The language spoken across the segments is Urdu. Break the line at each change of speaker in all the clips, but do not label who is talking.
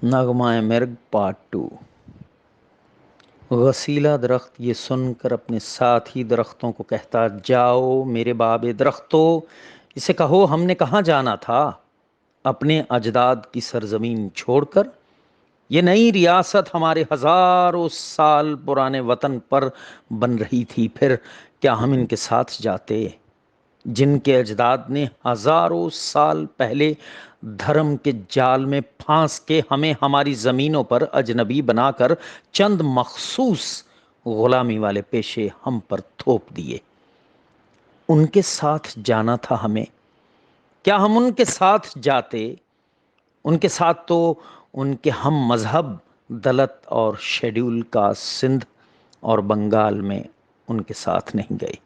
نغمہ مرگ پارٹ 2۔ غسیلا درخت یہ سن کر اپنے ساتھی درختوں کو کہتا، جاؤ میرے باب درختو، اسے کہو ہم نے کہاں جانا تھا اپنے اجداد کی سرزمین چھوڑ کر۔ یہ نئی ریاست ہمارے ہزاروں سال پرانے وطن پر بن رہی تھی، پھر کیا ہم ان کے ساتھ جاتے جن کے اجداد نے ہزاروں سال پہلے دھرم کے جال میں پھانس کے ہمیں ہماری زمینوں پر اجنبی بنا کر چند مخصوص غلامی والے پیشے ہم پر تھوپ دیے۔ ان کے ساتھ جانا تھا ہمیں، کیا ہم ان کے ساتھ جاتے؟ ان کے ساتھ تو ان کے ہم مذہب دلت اور شیڈول کا سندھ اور بنگال میں ان کے ساتھ نہیں گئے،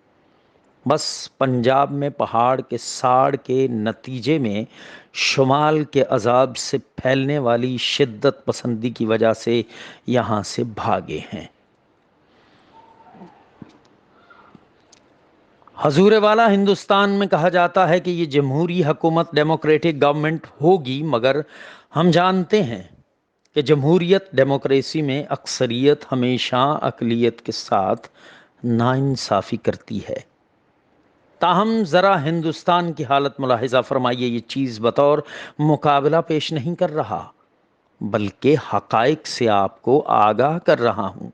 بس پنجاب میں پہاڑ کے ساڑ کے نتیجے میں شمال کے عذاب سے پھیلنے والی شدت پسندی کی وجہ سے یہاں سے بھاگے ہیں۔ حضور والا ہندوستان میں کہا جاتا ہے کہ یہ جمہوری حکومت ڈیموکریٹک گورنمنٹ ہوگی، مگر ہم جانتے ہیں کہ جمہوریت ڈیموکریسی میں اکثریت ہمیشہ اقلیت کے ساتھ ناانصافی کرتی ہے۔ تاہم ذرا ہندوستان کی حالت ملاحظہ فرمائیے، یہ چیز بطور مقابلہ پیش نہیں کر رہا بلکہ حقائق سے آپ کو آگاہ کر رہا ہوں۔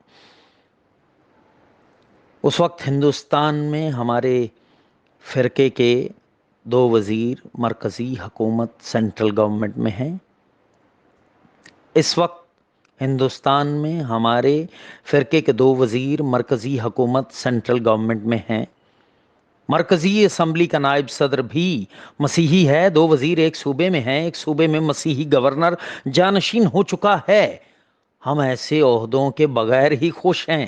اس وقت ہندوستان میں ہمارے فرقے کے 2 وزیر مرکزی حکومت سینٹرل گورنمنٹ میں ہیں۔ اس وقت ہندوستان میں ہمارے فرقے کے 2 وزیر مرکزی حکومت سینٹرل گورنمنٹ میں ہیں۔ مرکزی اسمبلی کا نائب صدر بھی مسیحی ہے، 2 وزیر ایک صوبے میں ہیں، ایک صوبے میں مسیحی گورنر جانشین ہو چکا ہے۔ ہم ایسے عہدوں کے بغیر ہی خوش ہیں۔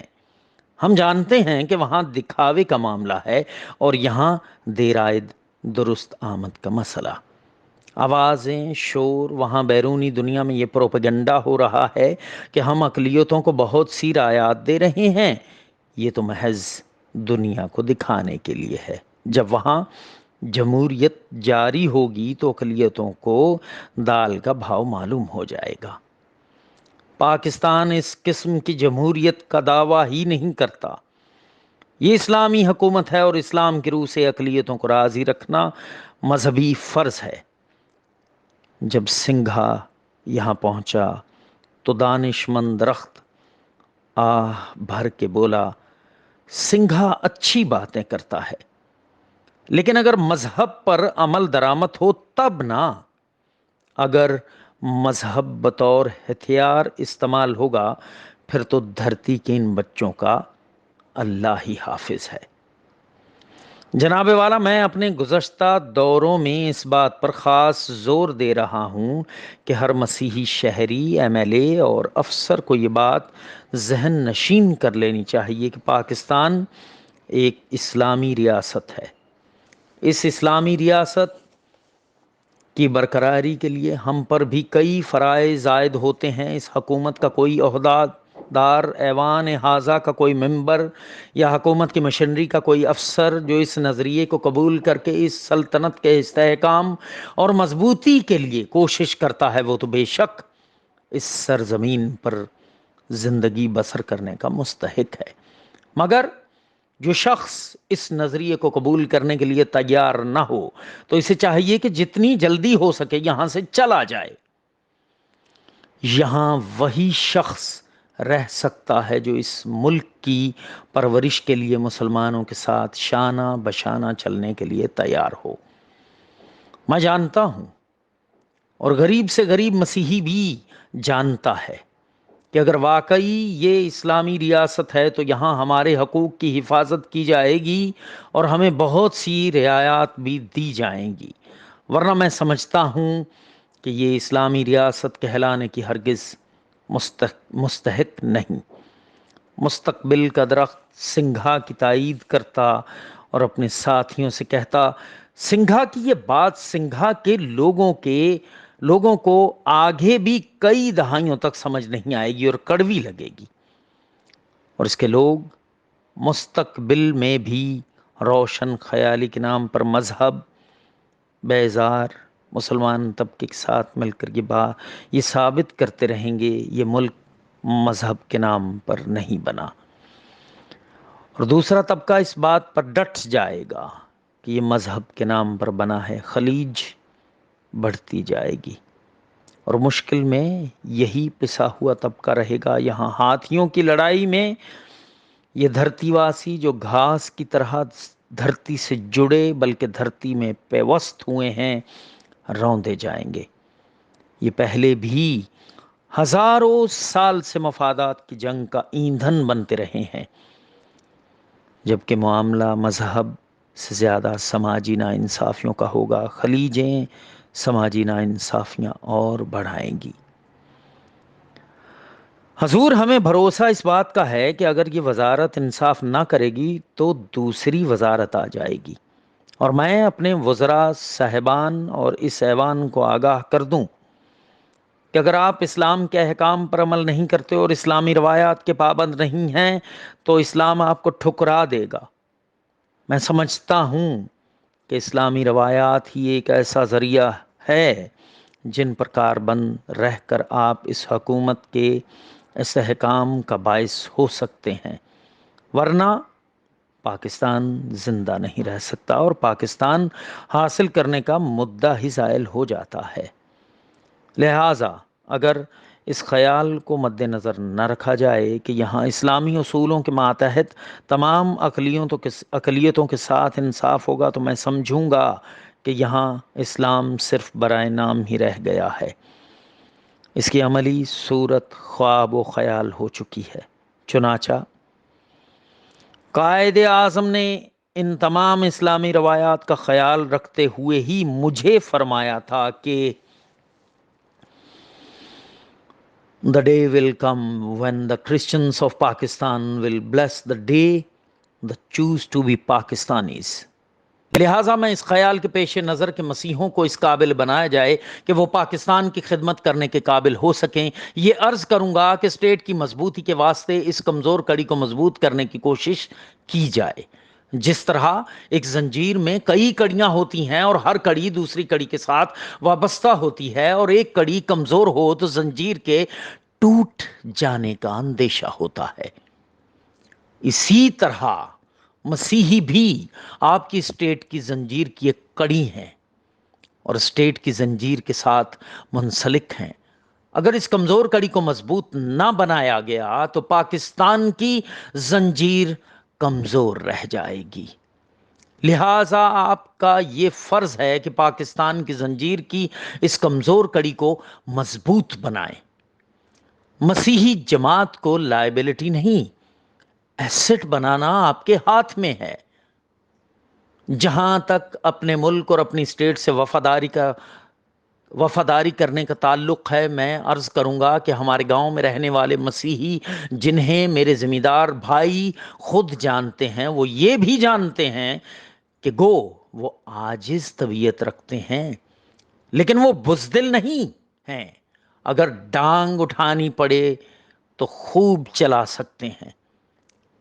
ہم جانتے ہیں کہ وہاں دکھاوے کا معاملہ ہے اور یہاں دیر آید درست آمد کا مسئلہ۔ آوازیں شور، وہاں بیرونی دنیا میں یہ پروپیگنڈا ہو رہا ہے کہ ہم اقلیتوں کو بہت سی رعایات دے رہے ہیں۔ یہ تو محض دنیا کو دکھانے کے لیے ہے۔ جب وہاں جمہوریت جاری ہوگی تو اقلیتوں کو دال کا بھاؤ معلوم ہو جائے گا۔ پاکستان اس قسم کی جمہوریت کا دعویٰ ہی نہیں کرتا۔ یہ اسلامی حکومت ہے اور اسلام کی روح سے اقلیتوں کو راضی رکھنا مذہبی فرض ہے۔ جب سنگھا یہاں پہنچا تو دانش مند درخت آہ بھر کے بولا، سنگھا اچھی باتیں کرتا ہے لیکن اگر مذہب پر عمل درآمد ہو تب نہ۔ اگر مذہب بطور ہتھیار استعمال ہوگا پھر تو دھرتی کے ان بچوں کا اللہ ہی حافظ ہے۔ جناب والا، میں اپنے گزشتہ دوروں میں اس بات پر خاص زور دے رہا ہوں کہ ہر مسیحی شہری، ایم ایل اے اور افسر کو یہ بات ذہن نشین کر لینی چاہیے کہ پاکستان ایک اسلامی ریاست ہے۔ اس اسلامی ریاست کی برقراری کے لیے ہم پر بھی کئی فرائض عائد ہوتے ہیں۔ اس حکومت کا کوئی عہدیدار، ایوان حاضہ کا کوئی ممبر یا حکومت کی مشنری کا کوئی افسر جو اس نظریے کو قبول کر کے اس سلطنت کے استحکام اور مضبوطی کے لیے کوشش کرتا ہے، وہ تو بے شک اس سرزمین پر زندگی بسر کرنے کا مستحق ہے۔ مگر جو شخص اس نظریے کو قبول کرنے کے لیے تیار نہ ہو تو اسے چاہیے کہ جتنی جلدی ہو سکے یہاں سے چلا جائے۔ یہاں وہی شخص رہ سکتا ہے جو اس ملک کی پرورش کے لیے مسلمانوں کے ساتھ شانہ بشانہ چلنے کے لیے تیار ہو۔ میں جانتا ہوں اور غریب سے غریب مسیحی بھی جانتا ہے کہ اگر واقعی یہ اسلامی ریاست ہے تو یہاں ہمارے حقوق کی حفاظت کی جائے گی اور ہمیں بہت سی رعایات بھی دی جائیں گی، ورنہ میں سمجھتا ہوں کہ یہ اسلامی ریاست کہلانے کی ہرگز مستحق نہیں۔ مستقبل کا درخت سنگھا کی تائید کرتا اور اپنے ساتھیوں سے کہتا، سنگھا کی یہ بات سنگھا کے لوگوں کو آگے بھی کئی دہائیوں تک سمجھ نہیں آئے گی اور کڑوی لگے گی، اور اس کے لوگ مستقبل میں بھی روشن خیالی کے نام پر مذہب، بیزار، مسلمان طبقے کے ساتھ مل کر یہ ثابت کرتے رہیں گے یہ ملک مذہب کے نام پر نہیں بنا، اور دوسرا طبقہ اس بات پر ڈٹ جائے گا کہ یہ مذہب کے نام پر بنا ہے، خلیج بڑھتی جائے گی، اور مشکل میں یہی پسا ہوا طبقہ رہے گا۔ یہاں ہاتھیوں کی لڑائی میں یہ دھرتی واسی جو گھاس کی طرح دھرتی سے جڑے بلکہ دھرتی میں پیوست ہوئے ہیں، روندے جائیں گے۔ یہ پہلے بھی ہزاروں سال سے مفادات کی جنگ کا ایندھن بنتے رہے ہیں، جبکہ معاملہ مذہب سے زیادہ سماجی ناانصافیوں کا ہوگا۔ خلیجیں سماجی ناانصافیاں اور بڑھائیں گی۔ حضور، ہمیں بھروسہ اس بات کا ہے کہ اگر یہ وزارت انصاف نہ کرے گی تو دوسری وزارت آ جائے گی، اور میں اپنے وزراء صاحبان اور اس ایوان کو آگاہ کر دوں کہ اگر آپ اسلام کے احکام پر عمل نہیں کرتے اور اسلامی روایات کے پابند نہیں ہیں تو اسلام آپ کو ٹھکرا دے گا۔ میں سمجھتا ہوں کہ اسلامی روایات ہی ایک ایسا ذریعہ ہے جن پر کاربند رہ کر آپ اس حکومت کے استحکام کا باعث ہو سکتے ہیں، ورنہ پاکستان زندہ نہیں رہ سکتا اور پاکستان حاصل کرنے کا مدعا ہی زائل ہو جاتا ہے۔ لہٰذا اگر اس خیال کو مد نظر نہ رکھا جائے کہ یہاں اسلامی اصولوں کے ماتحت تمام اقلیتوں کے ساتھ انصاف ہوگا تو میں سمجھوں گا کہ یہاں اسلام صرف برائے نام ہی رہ گیا ہے، اس کی عملی صورت خواب و خیال ہو چکی ہے۔ چنانچہ قائد اعظم نے ان تمام اسلامی روایات کا خیال رکھتے ہوئے ہی مجھے فرمایا تھا کہ the day will come when the Christians of Pakistan will bless the day they choose to be Pakistanis۔ لہٰذا میں اس خیال کے پیش نظر کہ مسیحوں کو اس قابل بنایا جائے کہ وہ پاکستان کی خدمت کرنے کے قابل ہو سکیں، یہ عرض کروں گا کہ اسٹیٹ کی مضبوطی کے واسطے اس کمزور کڑی کو مضبوط کرنے کی کوشش کی جائے۔ جس طرح ایک زنجیر میں کئی کڑیاں ہوتی ہیں اور ہر کڑی دوسری کڑی کے ساتھ وابستہ ہوتی ہے، اور ایک کڑی کمزور ہو تو زنجیر کے ٹوٹ جانے کا اندیشہ ہوتا ہے، اسی طرح مسیحی بھی آپ کی اسٹیٹ کی زنجیر کی ایک کڑی ہیں اور اسٹیٹ کی زنجیر کے ساتھ منسلک ہیں۔ اگر اس کمزور کڑی کو مضبوط نہ بنایا گیا تو پاکستان کی زنجیر کمزور رہ جائے گی۔ لہٰذا آپ کا یہ فرض ہے کہ پاکستان کی زنجیر کی اس کمزور کڑی کو مضبوط بنائیں۔ مسیحی جماعت کو لائبلٹی نہیں، ایسٹ بنانا آپ کے ہاتھ میں ہے۔ جہاں تک اپنے ملک اور اپنی اسٹیٹ سے وفاداری کرنے کا تعلق ہے، میں عرض کروں گا کہ ہمارے گاؤں میں رہنے والے مسیحی جنہیں میرے ذمہ دار بھائی خود جانتے ہیں، وہ یہ بھی جانتے ہیں کہ گو وہ عاجز طبیعت رکھتے ہیں لیکن وہ بزدل نہیں ہیں، اگر ڈانگ اٹھانی پڑے تو خوب چلا سکتے ہیں۔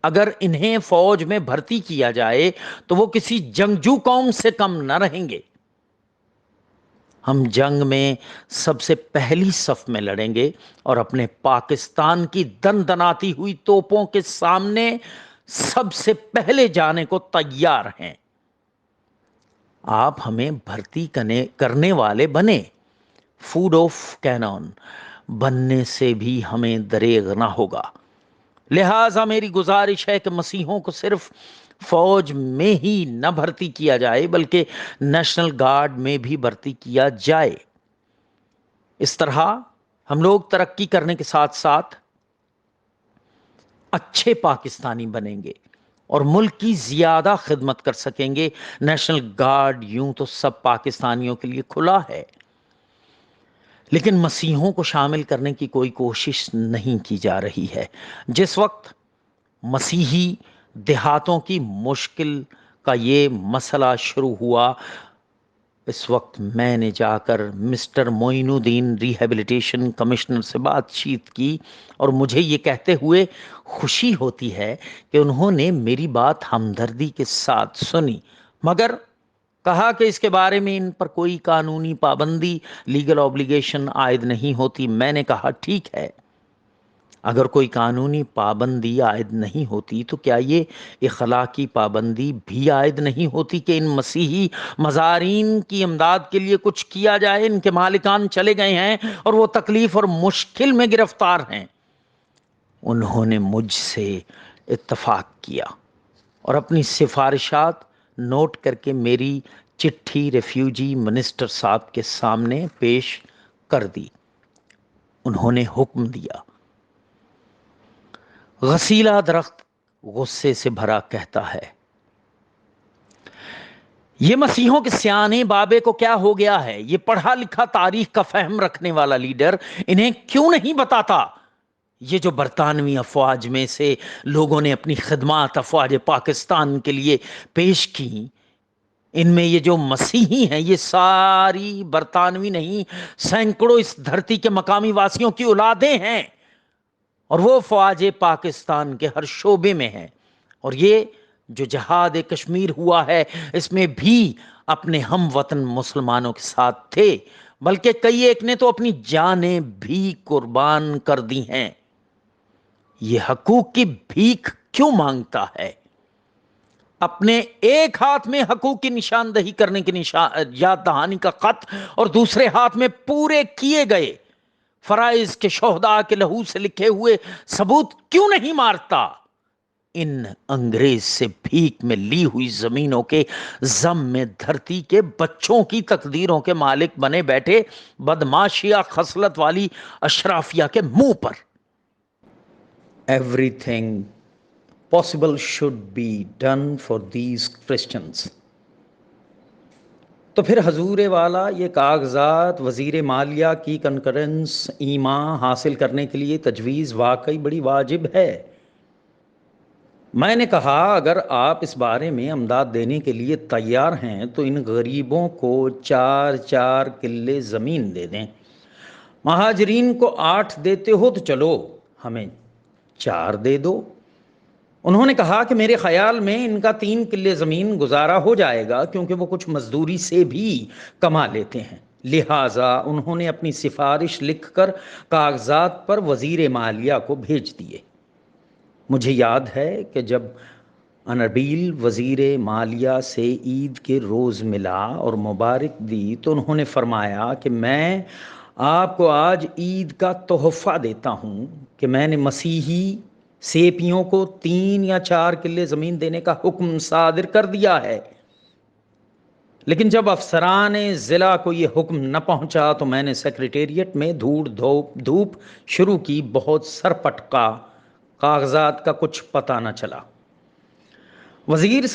اگر انہیں فوج میں بھرتی کیا جائے تو وہ کسی جنگجو قوم سے کم نہ رہیں گے۔ ہم جنگ میں سب سے پہلی صف میں لڑیں گے اور اپنے پاکستان کی دندناتی ہوئی توپوں کے سامنے سب سے پہلے جانے کو تیار ہیں۔ آپ ہمیں بھرتی کرنے والے بنے، فوڈ آف کینون بننے سے بھی ہمیں دریغ نہ ہوگا۔ لہٰذا میری گزارش ہے کہ مسیحوں کو صرف فوج میں ہی نہ بھرتی کیا جائے بلکہ نیشنل گارڈ میں بھی بھرتی کیا جائے۔ اس طرح ہم لوگ ترقی کرنے کے ساتھ ساتھ اچھے پاکستانی بنیں گے اور ملک کی زیادہ خدمت کر سکیں گے۔ نیشنل گارڈ یوں تو سب پاکستانیوں کے لیے کھلا ہے، لیکن مسیحوں کو شامل کرنے کی کوئی کوشش نہیں کی جا رہی ہے۔ جس وقت مسیحی دیہاتوں کی مشکل کا یہ مسئلہ شروع ہوا، اس وقت میں نے جا کر مسٹر معین الدین ریہیبلیٹیشن کمشنر سے بات چیت کی، اور مجھے یہ کہتے ہوئے خوشی ہوتی ہے کہ انہوں نے میری بات ہمدردی کے ساتھ سنی، مگر کہا کہ اس کے بارے میں ان پر کوئی قانونی پابندی لیگل obligation عائد نہیں ہوتی۔ میں نے کہا ٹھیک ہے، اگر کوئی قانونی پابندی عائد نہیں ہوتی تو کیا یہ اخلاقی پابندی بھی عائد نہیں ہوتی کہ ان مسیحی مزارین کی امداد کے لیے کچھ کیا جائے؟ ان کے مالکان چلے گئے ہیں اور وہ تکلیف اور مشکل میں گرفتار ہیں۔ انہوں نے مجھ سے اتفاق کیا اور اپنی سفارشات نوٹ کر کے میری چٹھی ریفیوجی منسٹر صاحب کے سامنے پیش کر دی۔ انہوں نے حکم دیا۔ غسیلہ درخت غصے سے بھرا کہتا ہے، یہ مسیحوں کے سیانے بابے کو کیا ہو گیا ہے؟ یہ پڑھا لکھا تاریخ کا فہم رکھنے والا لیڈر انہیں کیوں نہیں بتاتا؟ یہ جو برطانوی افواج میں سے لوگوں نے اپنی خدمات افواج پاکستان کے لیے پیش کی، ان میں یہ جو مسیحی ہیں یہ ساری برطانوی نہیں، سینکڑوں اس دھرتی کے مقامی واسیوں کی اولادیں ہیں، اور وہ فوج پاکستان کے ہر شعبے میں ہیں۔ اور یہ جو جہاد کشمیر ہوا ہے اس میں بھی اپنے ہم وطن مسلمانوں کے ساتھ تھے، بلکہ کئی ایک نے تو اپنی جانیں بھی قربان کر دی ہیں۔ یہ حقوق کی بھیک کیوں مانگتا ہے؟ اپنے ایک ہاتھ میں حقوق کی نشاندہی کرنے کی یاد دہانی کا خط اور دوسرے ہاتھ میں پورے کیے گئے فرائض کے شہداء کے لہو سے لکھے ہوئے ثبوت کیوں نہیں مارتا؟ ان انگریز سے بھیک میں لی ہوئی زمینوں کے زم میں دھرتی کے بچوں کی تقدیروں کے مالک بنے بیٹھے بدماشیہ خصلت والی اشرافیہ کے منہ پر۔ Everything possible should be done for these Christians۔ تو پھر حضور والا یہ کاغذات وزیر مالیہ کی کنکرنس ایما حاصل کرنے کے لیے تجویز واقعی بڑی واجب ہے۔ میں نے کہا اگر آپ اس بارے میں امداد دینے کے لیے تیار ہیں تو ان غریبوں کو 4 کلے زمین دے دیں۔ مہاجرین کو 8 دیتے ہو تو چلو ہمیں 4 دے دو۔ انہوں نے کہا کہ میرے خیال میں ان کا 3 کلے زمین گزارا ہو جائے گا کیونکہ وہ کچھ مزدوری سے بھی کما لیتے ہیں۔ لہٰذا انہوں نے اپنی سفارش لکھ کر کاغذات پر وزیر مالیہ کو بھیج دیے۔ مجھے یاد ہے کہ جب انربیل وزیر مالیہ سے عید کے روز ملا اور مبارک دی تو انہوں نے فرمایا کہ میں آپ کو آج عید کا تحفہ دیتا ہوں کہ میں نے مسیحی سیپیوں کو 3 یا 4 کلے زمین دینے کا حکم صادر کر دیا ہے۔ لیکن جب افسران ضلع کو یہ حکم نہ پہنچا تو میں نے سیکریٹریٹ میں دھوپ شروع کی۔ بہت سر پٹکا، کاغذات کا کچھ پتہ نہ چلا۔ وزیر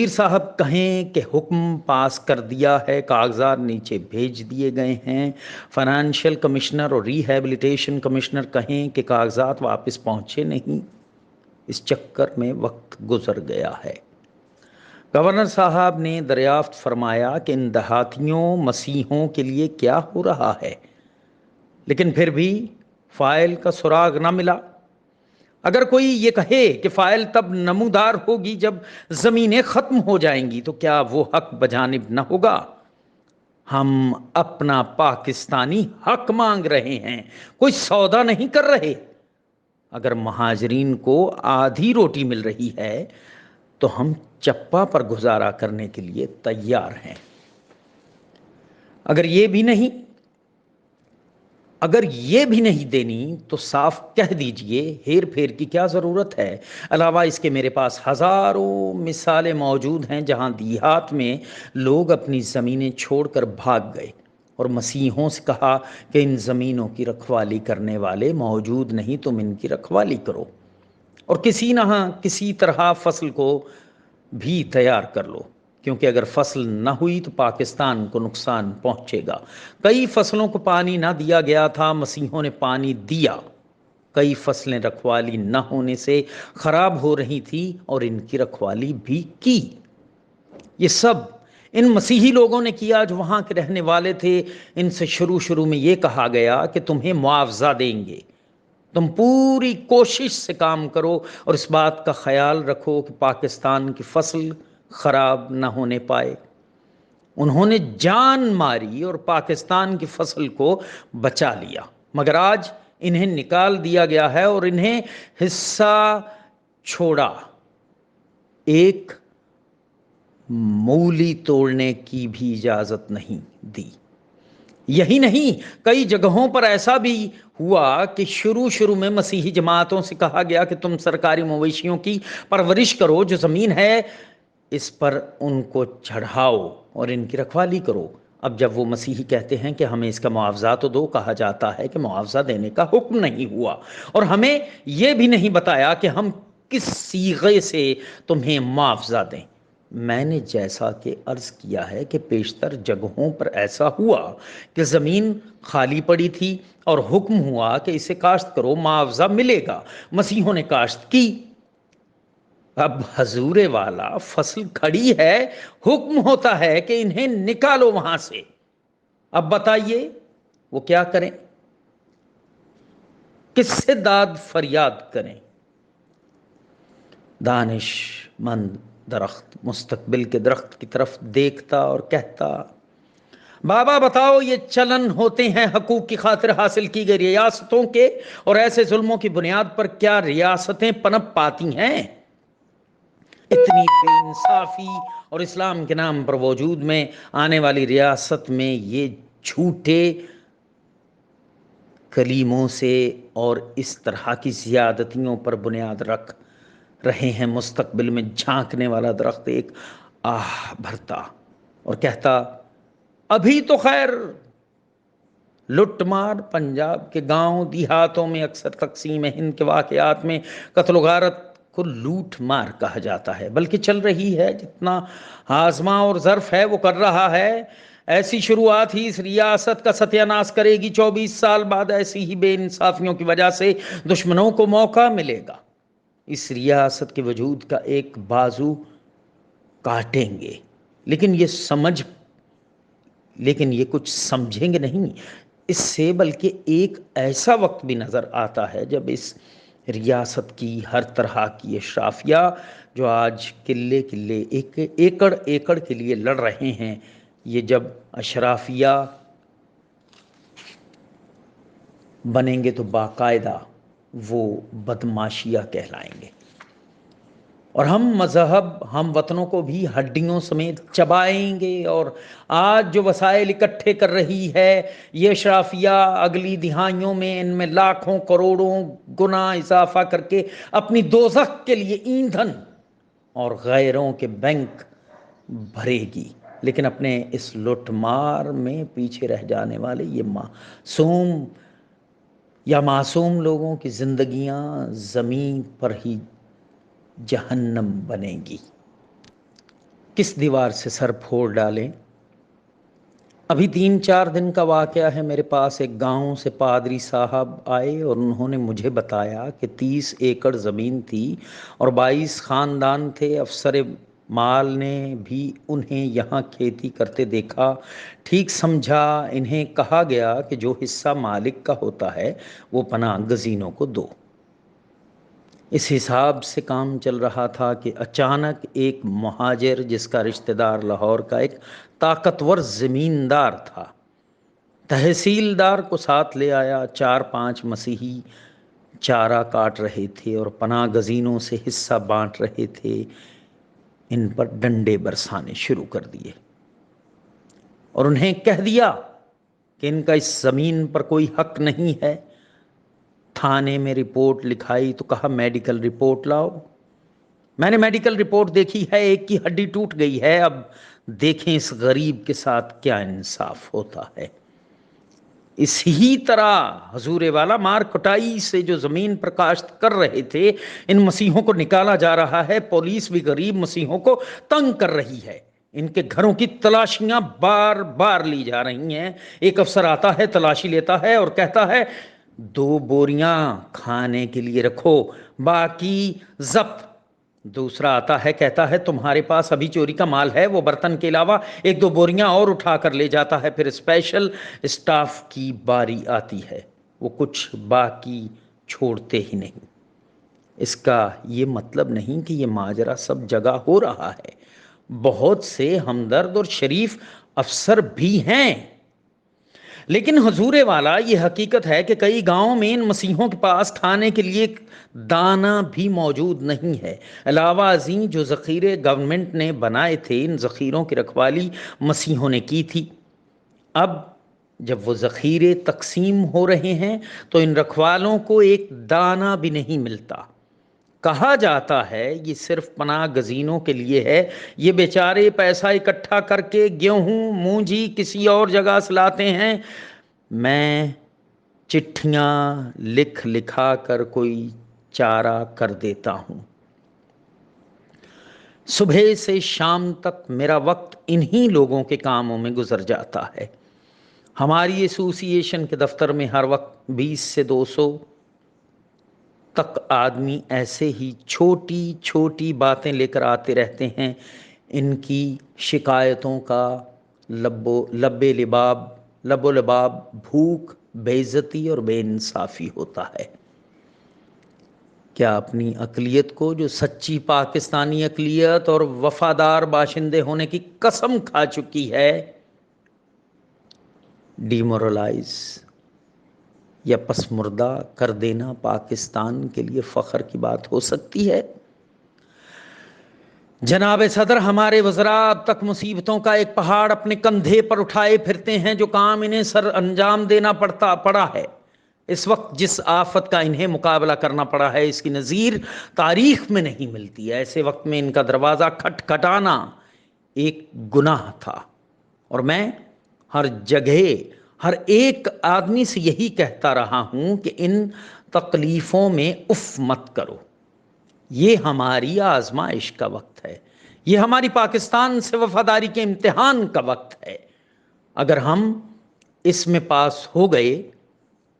صاحب کہیں کہ حکم پاس کر دیا ہے، کاغذات نیچے بھیج دیے گئے ہیں۔ فائنینشیل کمشنر اور ریہیبلیٹیشن کمشنر کہیں کہ کاغذات واپس پہنچے نہیں۔ اس چکر میں وقت گزر گیا ہے۔ گورنر صاحب نے دریافت فرمایا کہ ان دیہاتیوں مسیحوں کے لیے کیا ہو رہا ہے، لیکن پھر بھی فائل کا سراغ نہ ملا۔ اگر کوئی یہ کہے کہ فائل تب نمودار ہوگی جب زمینیں ختم ہو جائیں گی تو کیا وہ حق بجانب نہ ہوگا؟ ہم اپنا پاکستانی حق مانگ رہے ہیں، کوئی سودا نہیں کر رہے۔ اگر مہاجرین کو آدھی روٹی مل رہی ہے تو ہم چپا پر گزارا کرنے کے لیے تیار ہیں۔ اگر یہ بھی نہیں دینی تو صاف کہہ دیجئے، ہیر پھیر کی کیا ضرورت ہے؟ علاوہ اس کے میرے پاس ہزاروں مثالیں موجود ہیں جہاں دیہات میں لوگ اپنی زمینیں چھوڑ کر بھاگ گئے اور مسیحوں سے کہا کہ ان زمینوں کی رکھوالی کرنے والے موجود نہیں، تم ان کی رکھوالی کرو اور کسی نہ کسی طرح فصل کو بھی تیار کر لو، کیونکہ اگر فصل نہ ہوئی تو پاکستان کو نقصان پہنچے گا۔ کئی فصلوں کو پانی نہ دیا گیا تھا، مسیحوں نے پانی دیا۔ کئی فصلیں رکھوالی نہ ہونے سے خراب ہو رہی تھی اور ان کی رکھوالی بھی کی۔ یہ سب ان مسیحی لوگوں نے کیا جو وہاں کے رہنے والے تھے۔ ان سے شروع میں یہ کہا گیا کہ تمہیں معاوضہ دیں گے، تم پوری کوشش سے کام کرو اور اس بات کا خیال رکھو کہ پاکستان کی فصل خراب نہ ہونے پائے۔ انہوں نے جان ماری اور پاکستان کی فصل کو بچا لیا، مگر آج انہیں نکال دیا گیا ہے اور انہیں حصہ چھوڑا ایک مولی توڑنے کی بھی اجازت نہیں دی۔ یہی نہیں، کئی جگہوں پر ایسا بھی ہوا کہ شروع میں مسیحی جماعتوں سے کہا گیا کہ تم سرکاری مویشیوں کی پرورش کرو، جو زمین ہے اس پر ان کو چڑھاؤ اور ان کی رکھوالی کرو۔ اب جب وہ مسیحی کہتے ہیں کہ ہمیں اس کا معاوضہ تو دو، کہا جاتا ہے کہ معاوضہ دینے کا حکم نہیں ہوا، اور ہمیں یہ بھی نہیں بتایا کہ ہم کس صیغے سے تمہیں معاوضہ دیں۔ میں نے جیسا کہ عرض کیا ہے کہ پیشتر جگہوں پر ایسا ہوا کہ زمین خالی پڑی تھی اور حکم ہوا کہ اسے کاشت کرو، معاوضہ ملے گا، مسیحوں نے کاشت کی۔ اب حضور والا فصل کھڑی ہے، حکم ہوتا ہے کہ انہیں نکالو وہاں سے۔ اب بتائیے وہ کیا کریں، کس سے داد فریاد کریں؟ دانش مند درخت مستقبل کے درخت کی طرف دیکھتا اور کہتا، بابا بتاؤ، یہ چلن ہوتے ہیں حقوق کی خاطر حاصل کی گئی ریاستوں کے، اور ایسے ظلموں کی بنیاد پر کیا ریاستیں پنپ پاتی ہیں؟ اتنی بے انصافی اور اسلام کے نام پر وجود میں آنے والی ریاست میں یہ جھوٹے کلیموں سے اور اس طرح کی زیادتیوں پر بنیاد رکھ رہے ہیں۔ مستقبل میں جھانکنے والا درخت ایک آہ بھرتا اور کہتا، ابھی تو خیر لٹ مار پنجاب کے گاؤں دیہاتوں میں اکثر تقسیم ہند کے واقعات میں قتل و غارت کو لوٹ مار کہا جاتا ہے، بلکہ چل رہی ہے، جتنا ہاضمہ اور ظرف ہے وہ کر رہا ہے۔ ایسی شروعات ہی اس ریاست کا ستیہ ناش کرے گی۔ 24 سال بعد ایسی ہی بے انصافیوں کی وجہ سے دشمنوں کو موقع ملے گا، اس ریاست کے وجود کا ایک بازو کاٹیں گے، لیکن یہ کچھ سمجھیں گے نہیں اس سے، بلکہ ایک ایسا وقت بھی نظر آتا ہے جب اس ریاست کی ہر طرح کی اشرافیہ جو آج قلے ایکڑ ایکڑ کے لیے لڑ رہے ہیں، یہ جب اشرافیہ بنیں گے تو باقاعدہ وہ بدماشیہ کہلائیں گے، اور ہم مذہب ہم وطنوں کو بھی ہڈیوں سمیت چبائیں گے۔ اور آج جو وسائل اکٹھے کر رہی ہے یہ اشرافیہ، اگلی دہائیوں میں ان میں لاکھوں کروڑوں گنا اضافہ کر کے اپنی دوزخ کے لیے ایندھن اور غیروں کے بینک بھرے گی، لیکن اپنے اس لوٹ مار میں پیچھے رہ جانے والے یہ معصوم لوگوں کی زندگیاں زمین پر ہی جہنم بنے گی۔ کس دیوار سے سر پھوڑ ڈالیں؟ ابھی 3-4 دن کا واقعہ ہے، میرے پاس ایک گاؤں سے پادری صاحب آئے اور انہوں نے مجھے بتایا کہ 30 ایکڑ زمین تھی اور 22 خاندان تھے۔ افسر مال نے بھی انہیں یہاں کھیتی کرتے دیکھا، ٹھیک سمجھا۔ انہیں کہا گیا کہ جو حصہ مالک کا ہوتا ہے وہ پناہ گزینوں کو دو۔ اس حساب سے کام چل رہا تھا کہ اچانک ایک مہاجر جس کا رشتہ دار لاہور کا ایک طاقتور زمیندار تھا، تحصیلدار کو ساتھ لے آیا۔ 4-5 مسیحی چارہ کاٹ رہے تھے اور پناہ گزینوں سے حصہ بانٹ رہے تھے، ان پر ڈنڈے برسانے شروع کر دیے اور انہیں کہہ دیا کہ ان کا اس زمین پر کوئی حق نہیں ہے۔ تھانے میں رپورٹ لکھائی تو کہا میڈیکل رپورٹ لاؤ۔ میں نے میڈیکل رپورٹ دیکھی ہے، ایک کی ہڈی ٹوٹ گئی ہے۔ اب دیکھیں اس غریب کے ساتھ کیا انصاف ہوتا ہے۔ اس ہی طرح حضور والا مار کٹائی سے جو زمین پر کاشت کر رہے تھے، ان مسیحوں کو نکالا جا رہا ہے۔ پولیس بھی غریب مسیحوں کو تنگ کر رہی ہے، ان کے گھروں کی تلاشیاں بار بار لی جا رہی ہیں۔ ایک افسر آتا ہے، تلاشی لیتا ہے اور کہتا ہے 2 بوریاں کھانے کے لیے رکھو، باقی ضبط۔ دوسرا آتا ہے، کہتا ہے تمہارے پاس ابھی چوری کا مال ہے، وہ برتن کے علاوہ 1-2 بوریاں اور اٹھا کر لے جاتا ہے۔ پھر اسپیشل اسٹاف کی باری آتی ہے، وہ کچھ باقی چھوڑتے ہی نہیں۔ اس کا یہ مطلب نہیں کہ یہ ماجرا سب جگہ ہو رہا ہے۔ بہت سے ہمدرد اور شریف افسر بھی ہیں، لیکن حضور والا یہ حقیقت ہے کہ کئی گاؤں میں ان مسیحوں کے پاس کھانے کے لیے ایک دانہ بھی موجود نہیں ہے۔ علاوہ ازیں جو ذخیرے گورنمنٹ نے بنائے تھے، ان ذخیروں کی رکھوالی مسیحوں نے کی تھی۔ اب جب وہ ذخیرے تقسیم ہو رہے ہیں تو ان رکھوالوں کو ایک دانہ بھی نہیں ملتا۔ کہا جاتا ہے یہ صرف پناہ گزینوں کے لیے ہے، یہ بیچارے پیسہ اکٹھا کر کے گیہوں مونجی کسی اور جگہ سے لاتے ہیں، میں چٹھیاں لکھ لکھا کر کوئی چارہ کر دیتا ہوں۔ صبح سے شام تک میرا وقت انہی لوگوں کے کاموں میں گزر جاتا ہے۔ ہماری ایسوسی ایشن کے دفتر میں ہر وقت 20 سے 200 تک آدمی ایسے ہی چھوٹی چھوٹی باتیں لے کر آتے رہتے ہیں۔ ان کی شکایتوں کا لب و لباب بھوک، بے عزتی اور بے انصافی ہوتا ہے۔ کیا اپنی اقلیت کو، جو سچی پاکستانی اقلیت اور وفادار باشندے ہونے کی قسم کھا چکی ہے، ڈیمورلائز یا پسمردہ کر دینا پاکستان کے لیے فخر کی بات ہو سکتی ہے؟ جناب صدر، ہمارے وزراء اب تک مصیبتوں کا ایک پہاڑ اپنے کندھے پر اٹھائے پھرتے ہیں، جو کام انہیں سر انجام دینا پڑا ہے۔ اس وقت جس آفت کا انہیں مقابلہ کرنا پڑا ہے، اس کی نظیر تاریخ میں نہیں ملتی ہے۔ ایسے وقت میں ان کا دروازہ کھٹکھٹانا ایک گناہ تھا، اور میں ہر جگہ ہر ایک آدمی سے یہی کہتا رہا ہوں کہ ان تکلیفوں میں اف مت کرو۔ یہ ہماری آزمائش کا وقت ہے، یہ ہماری پاکستان سے وفاداری کے امتحان کا وقت ہے۔ اگر ہم اس میں پاس ہو گئے،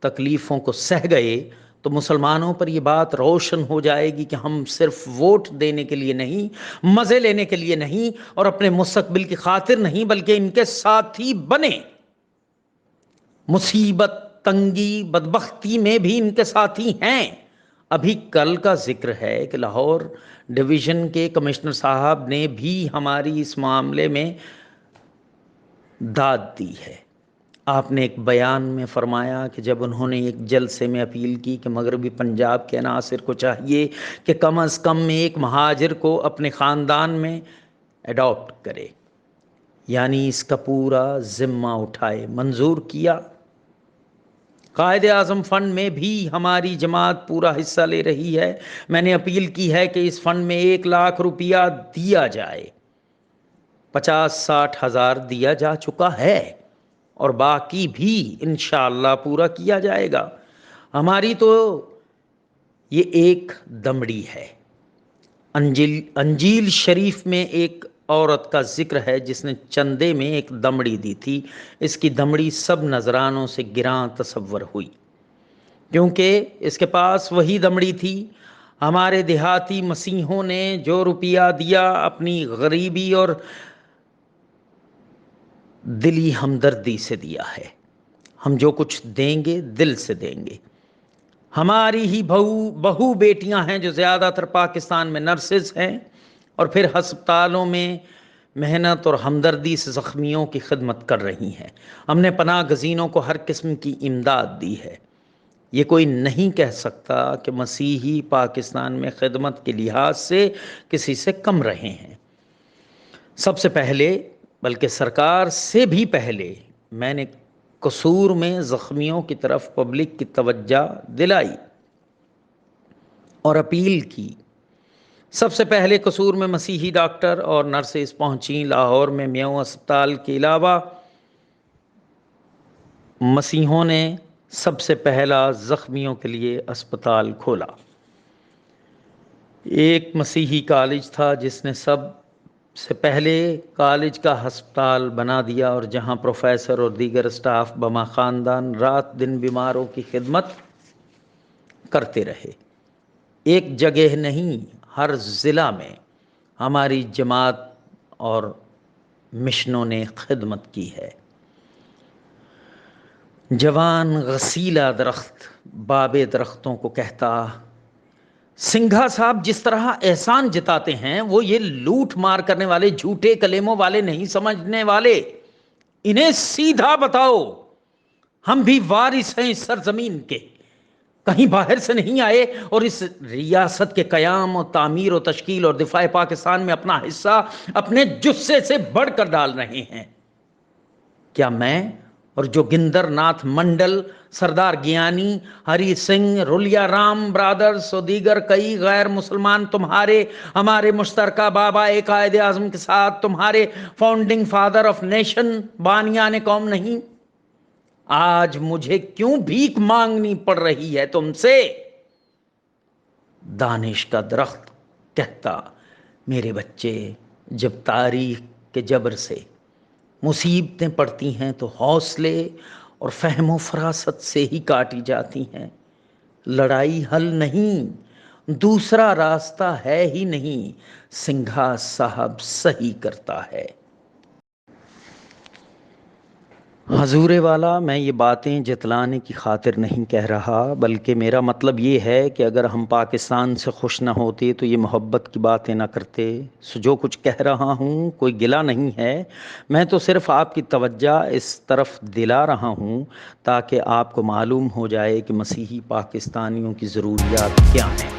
تکلیفوں کو سہ گئے، تو مسلمانوں پر یہ بات روشن ہو جائے گی کہ ہم صرف ووٹ دینے کے لیے نہیں، مزے لینے کے لیے نہیں، اور اپنے مستقبل کی خاطر نہیں، بلکہ ان کے ساتھی بنے۔ مصیبت، تنگی، بدبختی میں بھی ان کے ساتھی ہیں۔ ابھی کل کا ذکر ہے کہ لاہور ڈویژن کے کمشنر صاحب نے بھی ہماری اس معاملے میں داد دی ہے۔ آپ نے ایک بیان میں فرمایا کہ جب انہوں نے ایک جلسے میں اپیل کی کہ مغربی پنجاب کے عناصر کو چاہیے کہ کم از کم ایک مہاجر کو اپنے خاندان میں اڈاپٹ کرے، یعنی اس کا پورا ذمہ اٹھائے، منظور کیا۔ قائد اعظم فنڈ میں بھی ہماری جماعت پورا حصہ لے رہی ہے۔ میں نے اپیل کی ہے کہ اس فنڈ میں 1 لاکھ روپیہ دیا جائے۔ 50-60 ہزار دیا جا چکا ہے، اور باقی بھی انشاءاللہ پورا کیا جائے گا۔ ہماری تو یہ ایک دمڑی ہے۔ انجیل شریف میں ایک عورت کا ذکر ہے جس نے چندے میں ایک دمڑی دی تھی۔ اس کی دمڑی سب نذرانوں سے گراں تصور ہوئی، کیونکہ اس کے پاس وہی دمڑی تھی۔ ہمارے دیہاتی مسیحوں نے جو روپیہ دیا، اپنی غریبی اور دلی ہمدردی سے دیا ہے۔ ہم جو کچھ دیں گے دل سے دیں گے۔ ہماری ہی بہو بیٹیاں ہیں جو زیادہ تر پاکستان میں نرسز ہیں، اور پھر ہسپتالوں میں محنت اور ہمدردی سے زخمیوں کی خدمت کر رہی ہیں۔ ہم نے پناہ گزینوں کو ہر قسم کی امداد دی ہے۔ یہ کوئی نہیں کہہ سکتا کہ مسیحی پاکستان میں خدمت کے لحاظ سے کسی سے کم رہے ہیں۔ سب سے پہلے، بلکہ سرکار سے بھی پہلے، میں نے قصور میں زخمیوں کی طرف پبلک کی توجہ دلائی اور اپیل کی۔ سب سے پہلے قصور میں مسیحی ڈاکٹر اور نرسز پہنچیں۔ لاہور میں میو اسپتال کے علاوہ مسیحوں نے سب سے پہلا زخمیوں کے لیے اسپتال کھولا۔ ایک مسیحی کالج تھا جس نے سب سے پہلے کالج کا ہسپتال بنا دیا، اور جہاں پروفیسر اور دیگر اسٹاف بما خاندان رات دن بیماروں کی خدمت کرتے رہے۔ ایک جگہ نہیں، ہر ضلع میں ہماری جماعت اور مشنوں نے خدمت کی ہے۔ جوان غسیلا درخت باب درختوں کو کہتا، سنگھا صاحب جس طرح احسان جتاتے ہیں وہ یہ لوٹ مار کرنے والے جھوٹے کلیموں والے نہیں سمجھنے والے. انہیں سیدھا بتاؤ ہم بھی وارث ہیں اس سرزمین کے، کہیں باہر سے نہیں آئے، اور اس ریاست کے قیام اور تعمیر و تشکیل اور دفاع پاکستان میں اپنا حصہ اپنے جثے سے بڑھ کر ڈال رہے ہیں. کیا میں اور جوگندر ناتھ منڈل، سردار گیانی، ہری سنگھ، رولیا رام برادرز اور دیگر کئی غیر مسلمان تمہارے ہمارے مشترکہ بابا ایک قائد اعظم کے ساتھ تمہارے فاؤنڈنگ فادر آف نیشن بانیان قوم نہیں؟ آج مجھے کیوں بھیک مانگنی پڑ رہی ہے تم سے؟ دانش کا درخت کہتا، میرے بچے، جب تاریخ کے جبر سے مصیبتیں پڑتی ہیں تو حوصلے اور فہم و فراست سے ہی کاٹی جاتی ہیں. لڑائی حل نہیں، دوسرا راستہ ہے ہی نہیں. سنگھا صاحب صحیح کرتا ہے. حضور والا، میں یہ باتیں جتلانے کی خاطر نہیں کہہ رہا، بلکہ میرا مطلب یہ ہے کہ اگر ہم پاکستان سے خوش نہ ہوتے تو یہ محبت کی باتیں نہ کرتے. جو کچھ کہہ رہا ہوں کوئی گلہ نہیں ہے، میں تو صرف آپ کی توجہ اس طرف دلا رہا ہوں تاکہ آپ کو معلوم ہو جائے کہ مسیحی پاکستانیوں کی ضروریات کیا ہیں.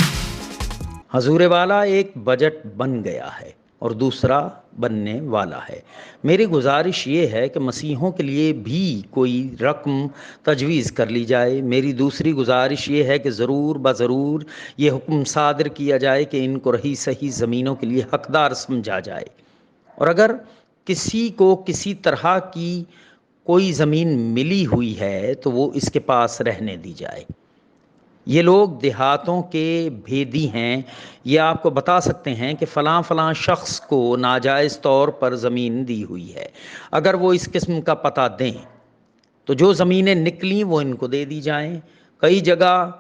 حضور والا، ایک بجٹ بن گیا ہے اور دوسرا بننے والا ہے. میری گزارش یہ ہے کہ مسیحوں کے لیے بھی کوئی رقم تجویز کر لی جائے. میری دوسری گزارش یہ ہے کہ ضرور بضرور یہ حکم صادر کیا جائے کہ ان کو رہی صحیح زمینوں کے لیے حقدار سمجھا جائے، اور اگر کسی کو کسی طرح کی کوئی زمین ملی ہوئی ہے تو وہ اس کے پاس رہنے دی جائے. یہ لوگ دیہاتوں کے بھیدی ہیں، یہ آپ کو بتا سکتے ہیں کہ فلاں فلاں شخص کو ناجائز طور پر زمین دی ہوئی ہے. اگر وہ اس قسم کا پتہ دیں تو جو زمینیں نکلیں وہ ان کو دے دی جائیں. کئی جگہ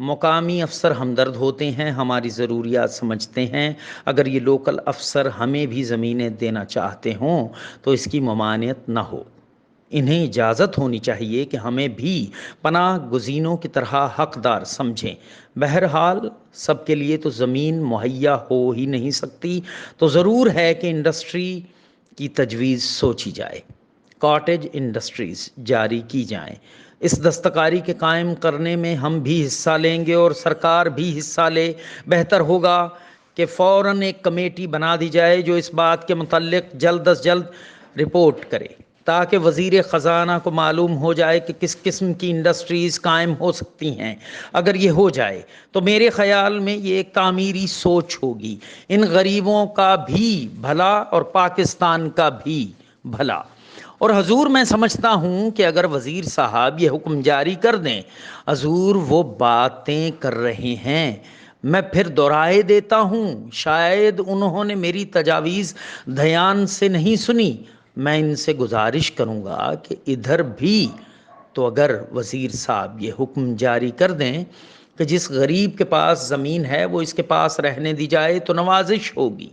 مقامی افسر ہمدرد ہوتے ہیں، ہماری ضروریات سمجھتے ہیں. اگر یہ لوکل افسر ہمیں بھی زمینیں دینا چاہتے ہوں تو اس کی ممانعت نہ ہو. انہیں اجازت ہونی چاہیے کہ ہمیں بھی پناہ گزینوں کی طرح حقدار سمجھیں. بہرحال سب کے لیے تو زمین مہیا ہو ہی نہیں سکتی، تو ضرور ہے کہ انڈسٹری کی تجویز سوچی جائے، کاٹیج انڈسٹریز جاری کی جائیں. اس دستکاری کے قائم کرنے میں ہم بھی حصہ لیں گے اور سرکار بھی حصہ لے. بہتر ہوگا کہ فوراً ایک کمیٹی بنا دی جائے جو اس بات کے متعلق جلد از جلد رپورٹ کرے تاکہ وزیر خزانہ کو معلوم ہو جائے کہ کس قسم کی انڈسٹریز قائم ہو سکتی ہیں. اگر یہ ہو جائے تو میرے خیال میں یہ ایک تعمیری سوچ ہوگی، ان غریبوں کا بھی بھلا اور پاکستان کا بھی بھلا. اور حضور، میں سمجھتا ہوں کہ اگر وزیر صاحب یہ حکم جاری کر دیں، حضور وہ باتیں کر رہے ہیں، میں پھر دہرائے دیتا ہوں، شاید انہوں نے میری تجاویز دھیان سے نہیں سنی. میں ان سے گزارش کروں گا کہ ادھر بھی تو اگر وزیر صاحب یہ حکم جاری کر دیں کہ جس غریب کے پاس زمین ہے وہ اس کے پاس رہنے دی جائے تو نوازش ہوگی.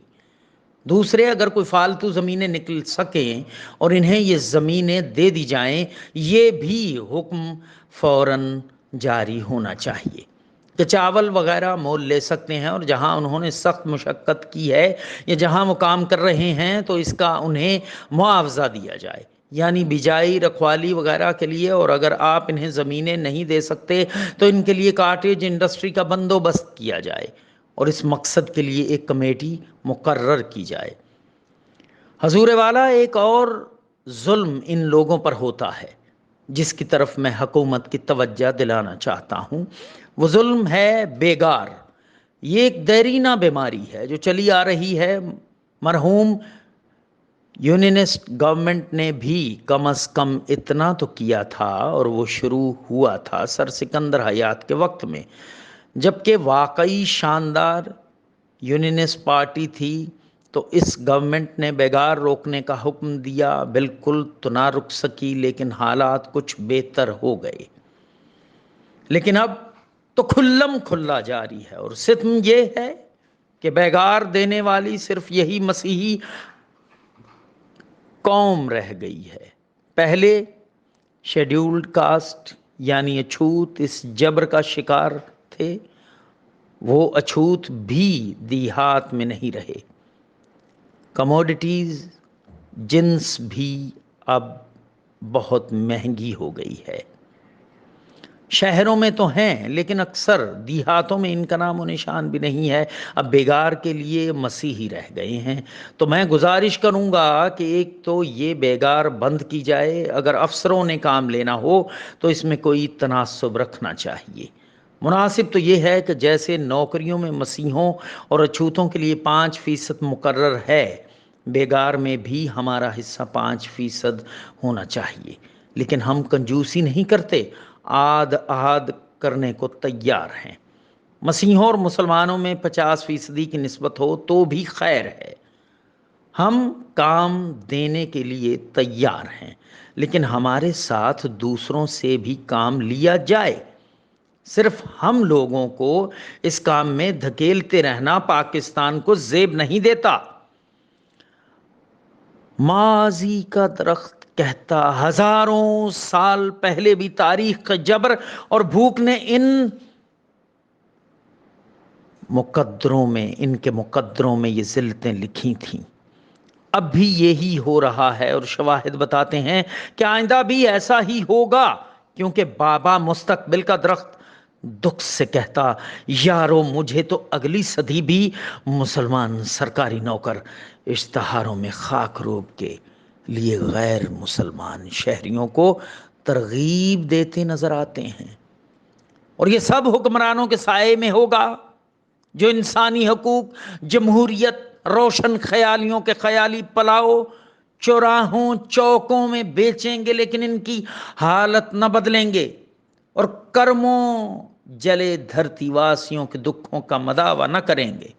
دوسرے، اگر کوئی فالتو زمینیں نکل سکیں اور انہیں یہ زمینیں دے دی جائیں، یہ بھی حکم فوراً جاری ہونا چاہیے کہ چاول وغیرہ مول لے سکتے ہیں، اور جہاں انہوں نے سخت مشقت کی ہے یا جہاں وہ کام کر رہے ہیں تو اس کا انہیں معاوضہ دیا جائے، یعنی بجائی رکھوالی وغیرہ کے لیے. اور اگر آپ انہیں زمینیں نہیں دے سکتے تو ان کے لیے کاٹیج انڈسٹری کا بندوبست کیا جائے اور اس مقصد کے لیے ایک کمیٹی مقرر کی جائے. حضور والا، ایک اور ظلم ان لوگوں پر ہوتا ہے جس کی طرف میں حکومت کی توجہ دلانا چاہتا ہوں. وہ ظلم ہے بیگار. یہ ایک دیرینہ بیماری ہے جو چلی آ رہی ہے. مرحوم یونینسٹ گورنمنٹ نے بھی کم از کم اتنا تو کیا تھا، اور وہ شروع ہوا تھا سر سکندر حیات کے وقت میں، جبکہ واقعی شاندار یونینسٹ پارٹی تھی. تو اس گورنمنٹ نے بیگار روکنے کا حکم دیا، بالکل تو نہ رک سکی، لیکن حالات کچھ بہتر ہو گئے. لیکن اب تو کھلم کھلا جاری ہے، اور ستم یہ ہے کہ بیگار دینے والی صرف یہی مسیحی قوم رہ گئی ہے. پہلے شیڈیولڈ کاسٹ یعنی اچھوت اس جبر کا شکار تھے، وہ اچھوت بھی دیہات میں نہیں رہے، کموڈٹیز جنس بھی اب بہت مہنگی ہو گئی ہے۔ شہروں میں تو ہیں لیکن اکثر دیہاتوں میں ان کا نام و نشان بھی نہیں ہے، اب بیگار کے لیے مسیحی رہ گئے ہیں۔ تو میں گزارش کروں گا کہ ایک تو یہ بیگار بند کی جائے، اگر افسروں نے کام لینا ہو تو اس میں کوئی تناسب رکھنا چاہیے۔ مناسب تو یہ ہے کہ جیسے نوکریوں میں مسیحوں اور اچھوتوں کے لیے 5% مقرر ہے، بیگار میں بھی ہمارا حصہ 5% ہونا چاہیے۔ لیکن ہم کنجوسی نہیں کرتے، آد آد کرنے کو تیار ہیں۔ مسیحوں اور مسلمانوں میں 50% کی نسبت ہو تو بھی خیر ہے، ہم کام دینے کے لیے تیار ہیں، لیکن ہمارے ساتھ دوسروں سے بھی کام لیا جائے۔ صرف ہم لوگوں کو اس کام میں دھکیلتے رہنا پاکستان کو زیب نہیں دیتا۔ ماضی کا درخت کہتا ہزاروں سال پہلے بھی تاریخ کا جبر اور بھوک نے ان کے مقدروں میں یہ ذلتیں لکھی تھیں۔ اب بھی یہی ہو رہا ہے اور شواہد بتاتے ہیں کہ آئندہ بھی ایسا ہی ہوگا، کیونکہ بابا مستقبل کا درخت دکھ سے کہتا یارو مجھے تو اگلی صدی بھی مسلمان سرکاری نوکر اشتہاروں میں خاک روب کے لیے غیر مسلمان شہریوں کو ترغیب دیتے نظر آتے ہیں۔ اور یہ سب حکمرانوں کے سائے میں ہوگا جو انسانی حقوق، جمہوریت، روشن خیالیوں کے خیالی پلاؤ چوراہوں چوکوں میں بیچیں گے، لیکن ان کی حالت نہ بدلیں گے اور کرموں جلے دھرتی واسیوں کے دکھوں کا مداوع نہ کریں گے۔